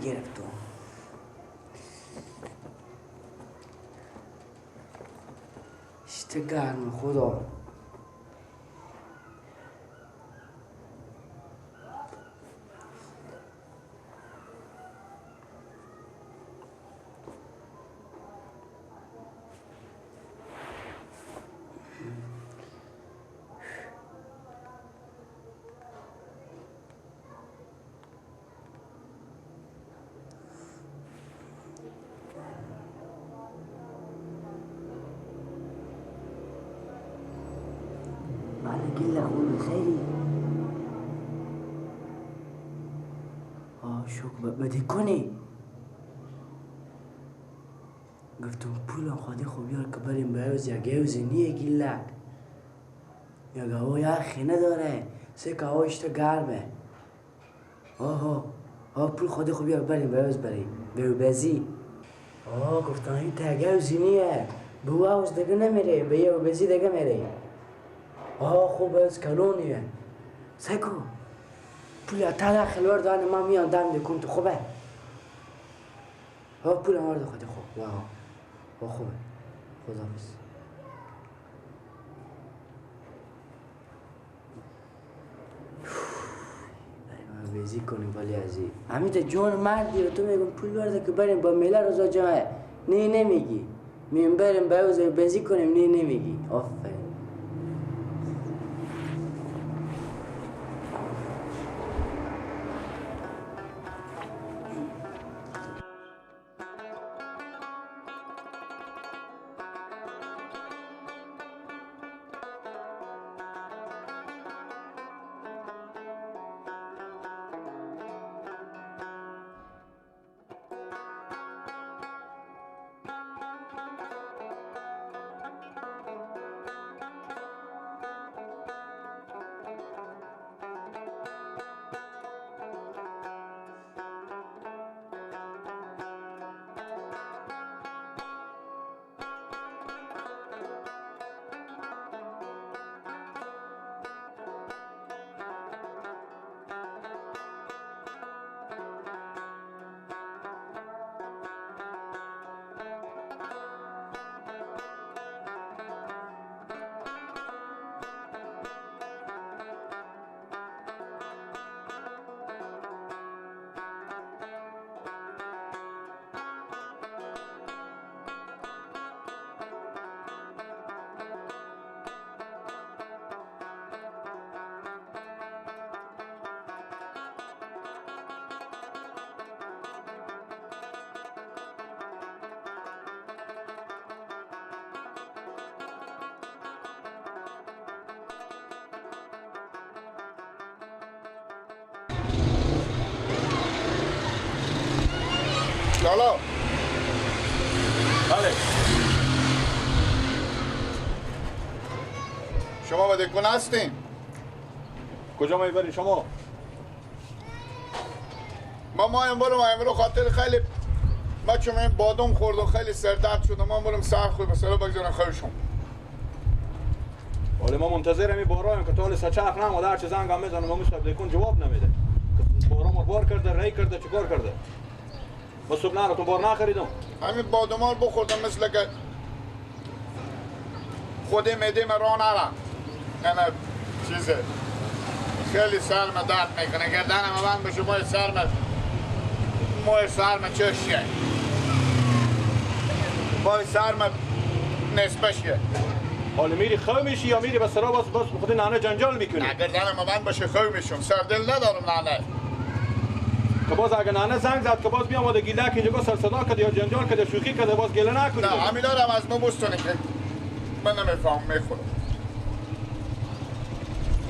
گرفتم. اشته گرم خدا. گله خوب خیلی شکر بدی کنی گفتم پولم خواهده خوب یار که بریم بیوز یا گیوزی نیه گله یا گوه یا خینه داره سه که هواشتا گرمه پول خواهده خوب یار بریم بیوز بیو بزی گفتم این تا گیوزی نیه به هوز دیگه نمیره به یو بزی دیگه میره خوب از کلونیه سکو پول تا داخل وردانه ما میان دم دکن تو خوبه پول وارد خودی خوب خوبه خدا بس بریم بیزی کنیم ولی ازی همین تا جون مردی رو تو میگم پول وارده که بریم با میله روزا جمعه نمیگی میم بریم بیوزه بیزی کنیم نمیگی آفرین لالا بله شما با دکون هستین؟ کجا میبری شما؟ ما امرو خاطر خیلی ما چون این بادم خورد و خیلی سردرد شد ما برم سر خود مثلا بگذارن خیلیشون ولی ما منتظر همی بارایم که تا سچرخ نموده هرچی زنگ هم میزنم ما مصطفی دکون جواب نمیده بارا بار کرده ری کرده چیکار کرده با صبح نه تو بار نخریدم همین بادمار بخوردم مثل که خودی میده من راه نرم یعنی چیزه خیلی سرم درد میکنه گردنم بند بشه مای سرم چشیه مای سرم نصفشیه حالا میری خو میشی یا میری بس سرا باز خود نانه جنجال میکنی نه گردنم بند بشه خو میشم سردل ندارم نانه که باز اگه نانه زنگ زد که باز بیام و گیله که اینجا سر صدا کرد یا جنجال کرد یا شوخی کرد باز گله نکنی نه همین دارم از ما بستونه که من نمیفهم میخورم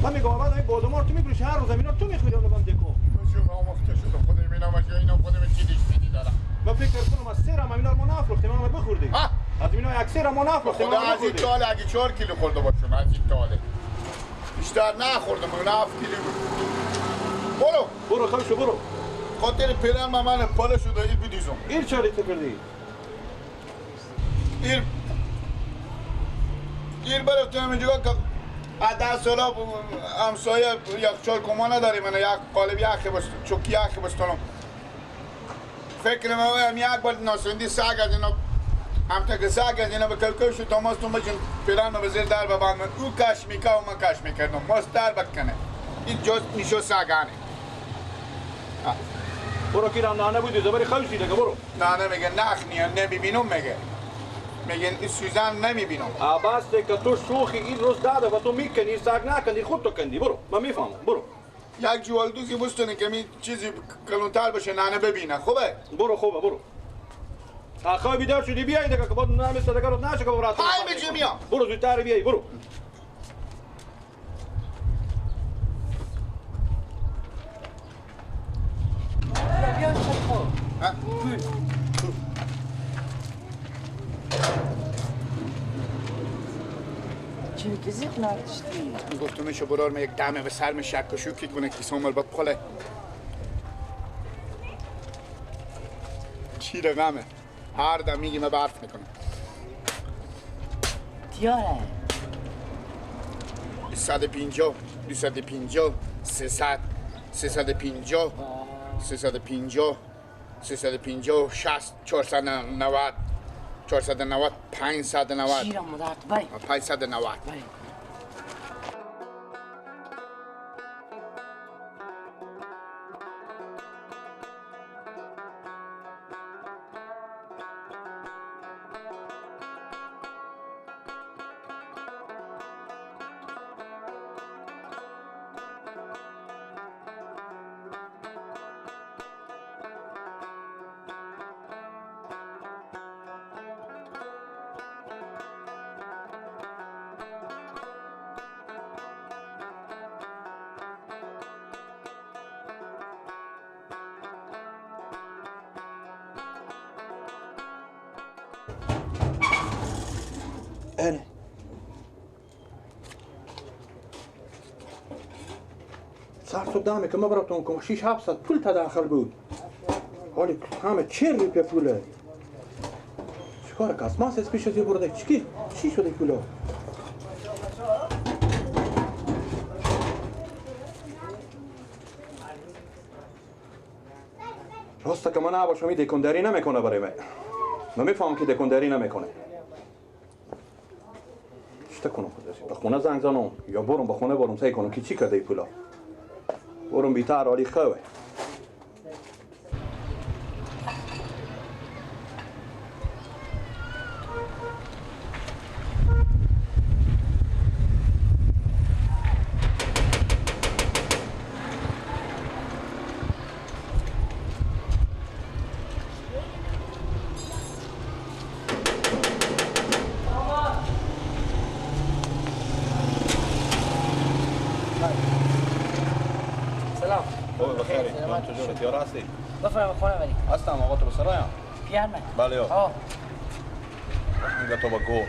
من میگم بعد این بادمار تو میگوش هر روز اینا تو میخوری اون بنده کو شو آموخته شدم خود اینا ما اینا خودم چی دیش میدی دارم من فکر کنم از سرم اینا رو ما نفروختیم ما بخوردیم از اینا یک سرم ما نفروختیم خدا از این تاله اگه 4 کیلو خورده باشم از این تاله بیشتر نخوردم من 7 کیلو برو خوشو برو خاطر پیرن من پاله شده این بدیزم این چاری تو کردی این برفتیم اینجا که 10 سالا همسایه یک چای کما نداریم من یک قالب یخی بست چوکی یخی بستانم فکر ما هم یک بار ناسندی ساگ از اینا هم تا که ساگ از اینا به کلکل شد تا ماستون بچون پیران ما بزیر در بابام او کش میکا و من کش میکردم ماست در بکنه این جز میشو ساگانه برو کیرم نانه بودی زبری خوشی دیگه برو نانه میگه نخنی نمیبینم میگه میگن این سوزن نمیبینم عباس که تو شوخی این روز داده و تو میکنی ساگ نکندی خود تو کندی برو من میفهمم برو یک جوالدوزی بستونه که می چیزی کلونتر بشه نانه ببینه خوبه برو خوبه برو آخه بیدار شدی بیای دیگه که بعد نام صدقه رو نشه که برات های میجی میام برو زودتر بیای برو چی کسی خنارشتی؟ گفتم میشه برار یک دمه به سر شک و شوکی کنه که سومل باد پله چی رقمه هر دم میگی من برف میکنم تیاره 250 250 300 350 350 350 60 490 490 590 شیرم مدارت بای 590 بای اینه سر صبح دامه که ما براتون کم 6 700 پول تداخل بود حالی همه 40 روپیه پوله چیکار کس ماس از پیش از یه برده چی شده پولا راسته که من نباشم این دکندری نمیکنه برای من میفهم که دکندری نمیکنه چطه کنم خودشی؟ به خونه زنگ زنم یا برم به خونه برم سعی کنم که چی کرده ای پولا برم بیتر حالی خواه سلام خوبه بخیری من چجوره تیار هستی؟ بفرم خونه بری هستم آقا تو بسرایم پیرمه بله یا آه میگه تو با گو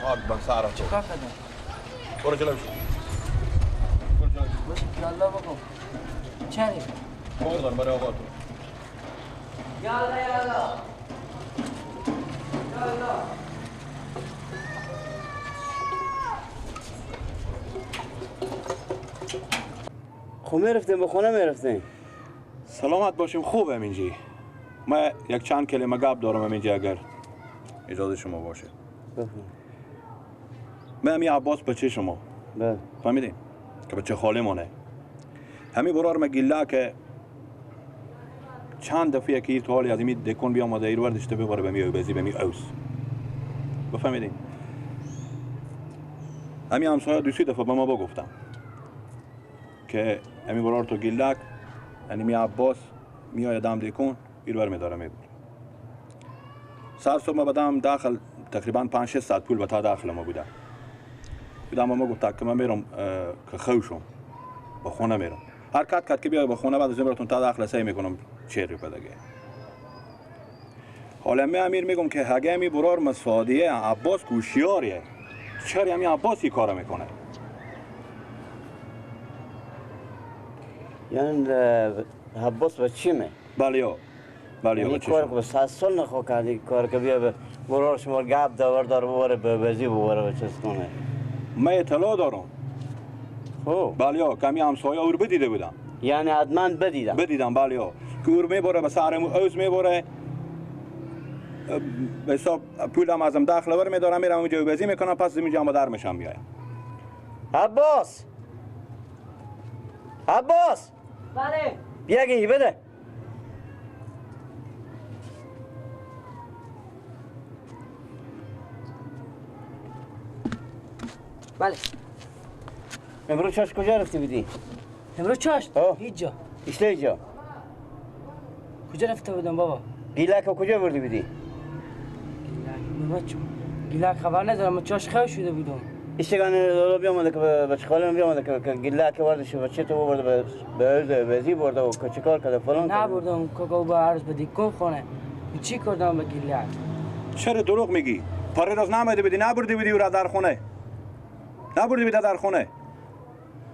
خاک بن سارا چه کار کردم برو جلو بشو برو جلو بشو باشه یالله بکن چری بردن برای آقا تو یالله یالله یالله خب میرفتیم به خونه میرفتیم سلامت باشیم خوب همینجی من یک چند کلمه گپ دارم همینجا اگر اجازه شما باشه من همین عباس بچه شما بله فهمیدین که بچه خاله مانه همین برار ما گله که چند دفعه که تو حالی از این دکون بیام و دایر وردشته بباره به می بزی به می اوس بفهمیدین همین همسایه دوستی دفعه به ما بگفتم که همین برار تو گلک یعنی می عباس میای دم دکون ایرور میداره میبره سر صبح ما بدم داخل تقریبا 5-6 ساعت پول به تا داخل ما بودم ما گفت که من میرم که خوشم به خونه میرم حرکت کرد که بیای به خونه بعد از براتون تا داخل سعی میکنم 40 روپیه دیگه حالا من امیر میگم که هگه می برار مسفادیه عباس گوشیاریه چرا همین عباس این کارو میکنه یعنی عباس بچی می بله این کار که 100 سال نخوا کردی کار که بیا به برار شما گپ داور دار بباره به بزی بباره به چیز کنه من اطلاع دارم خب بله کمی همسایه اور بدیده بودم یعنی حتما بدیدم بله کور میبره به سرم اوز میبره به حساب پولم ازم داخل ور میدارم میرم اونجا بازی میکنم پس اینجا ما در میشم میایم. عباس عباس بله بیا گیری بده. بله امروز چاش کجا رفتی بودی؟ امروز چاشت؟ آه. هیچ جا. اشته اینجا کجا رفته بودم بابا؟ گیلک کجا بردی بودی؟ گیلک خبر ندارم من چاش خیلی شده بودم. اشتگان دولا بیامده که بچه خالم بیامده که گیلک وردش بچه تو برده به بزی برده و چه کار کرده فلان نه بردم کوکو با عرض بدی کن خونه. چی کردم به گیلک؟ چرا دروغ میگی؟ پاره روز نمیده بدی نبردی بدی او را در خونه. نبردی بدی در خونه.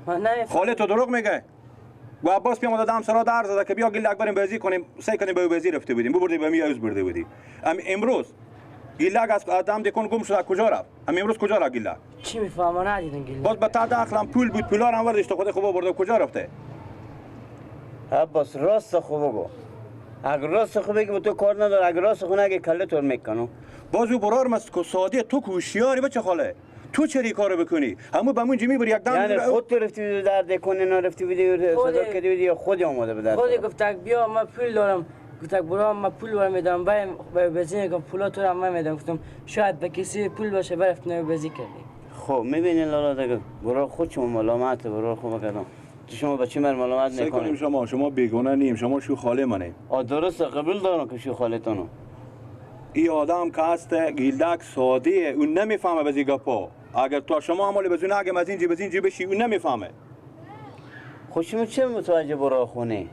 من نمیفهم. خاله تو دروغ میگه. و عباس پیام دادم سرا در زده که بیا گیلک بریم بازی کنیم. سعی کنیم به بازی رفته بودیم. بردی به میاز برده بودی. امروز گیلک از آدم دکون گم شده کجا رفت؟ امروز کجا رفت گیلک؟ چی میفهمم ندیدم گیلک. باز به تا داخلم پول بود پولا رو وردش تو خود خوب برده کجا رفته؟ عباس راست خوب بگو. اگر راست خوب بگی تو کار نداره اگر راست خوب نگی کله تور میکنم. بازو برار مست که ساده تو کوشیاری بچه خاله. تو چری کارو بکنی؟ همون به من جمی بر یک دم یعنی خود تو رفتی در دکونه نه رفتی بودی صدا کردی بودی یا خودی آماده به در خودی گفتک بیا من پول دارم. گفتک برو من پول برام میدم باید بزنی کنم پولا تو رو من میدم. گفتم شاید به کسی پول باشه برفت نه بازی کردی. خب میبینی لالا دیگه برو خود شما ملامت برو خوب کردم. تو شما بچه من ملامت سعی کنیم میکنی. شما بیگانه نیم شما شو خاله منه. درست قبول دارم که شو خالتونو. این آدم که هست گیلک ساده اون نمیفهمه بزی گپا. اگر تو شما عمل بزونه اگه از اینجا بشی اون نمیفهمه. خب شما چه متوجه برو خونه؟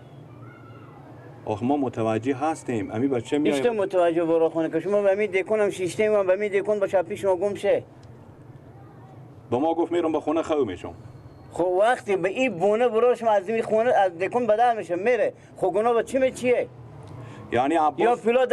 آخ ما متوجه هستیم. امی بچه ایشته میایم. متوجه برو خونه که شما به می دکونم شیشته من به می دکون با چپی شما گم شه. با ما گفت میرم به خونه خو میشم. خب وقتی به این بونه برو شما از این خونه از دکون بدل میشه میره. خب گناه به چی چیه؟ یعنی یا عباس پولا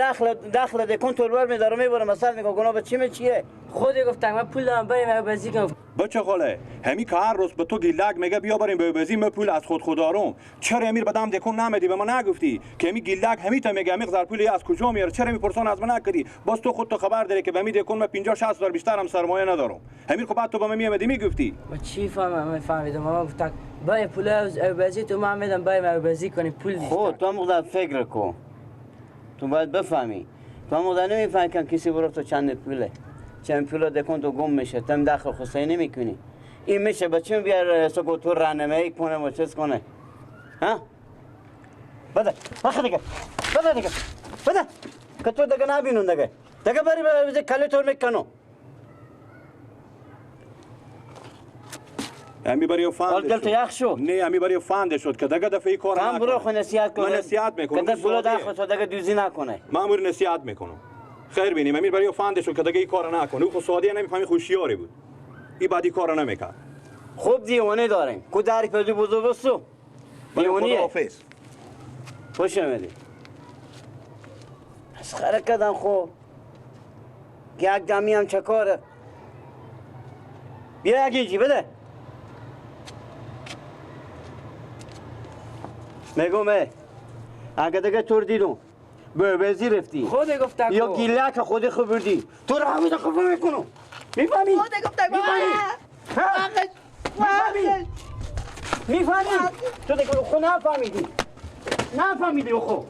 داخل دکون توربر میداره میبره مثلا میگه گناه به چی چیه؟ خودی گفتک من پول دارم بریم بازی کنم. بچه خاله همی که هر روز به تو گیلک میگه بیا بریم به بازی من پول از خود دارم. چرا امیر بدم دکون نمیدی به من نگفتی که همی گیلک همی تا میگه همی پولی از کجا میاره چرا میپرسون از من نکردی؟ باز تو خود تو خبر داری که به می دکون من 50 60 دلار بیشتر هم سرمایه ندارم. همین خب بعد تو به من میامدی میگفتی من چی فهمیدم من گفتک باید پول از بازی تو من میدم بریم بازی کنیم پول نیست. خب تو مقدر فکر کن. تو باید بفهمی. تو مقدر نمیفهمی که کسی برو تو چند پوله. چند پولا دکون تو گم میشه تم داخل خصوصی نمیکنی. این میشه بچه بیار سکو تو راهنمایی کنه و چیز کنه. ها؟ بده. آخه دیگه. بده. که تو دیگه نبینون دیگه. دیگه بری به کلی طور میکنو. همی برای فاند دلت یخ شو. نه همی برای فاند شد که دیگه دفعه کار هم برو خو نصیحت کن. من نصیحت میکنم. که پولا داخل تو دیگه دوزی نکنه. مامور نصیحت میکنم. خیر بینیم امیر برای فاند شد که دیگه این کار نکنه. او خود ساده نمیفهمی خوشیاری بود. این بعدی کار نمیکرد. خوب دیوانه داریم. کو داری پدو بزرگ بستو. دیوانیه. خداحافظ. خوش آمدی. مسخره کردن خوب. یک دمی هم چه کاره. بیا یکی بده. میگم اگه دیگه تور دیدم به بازی رفتی خودی گفتک یا گیلک خودی خبردی تو رو همیشه خبر میکنم میفهمی؟ خودی گفتک میفهمی؟ تو دیگه خود نفهمیدی خب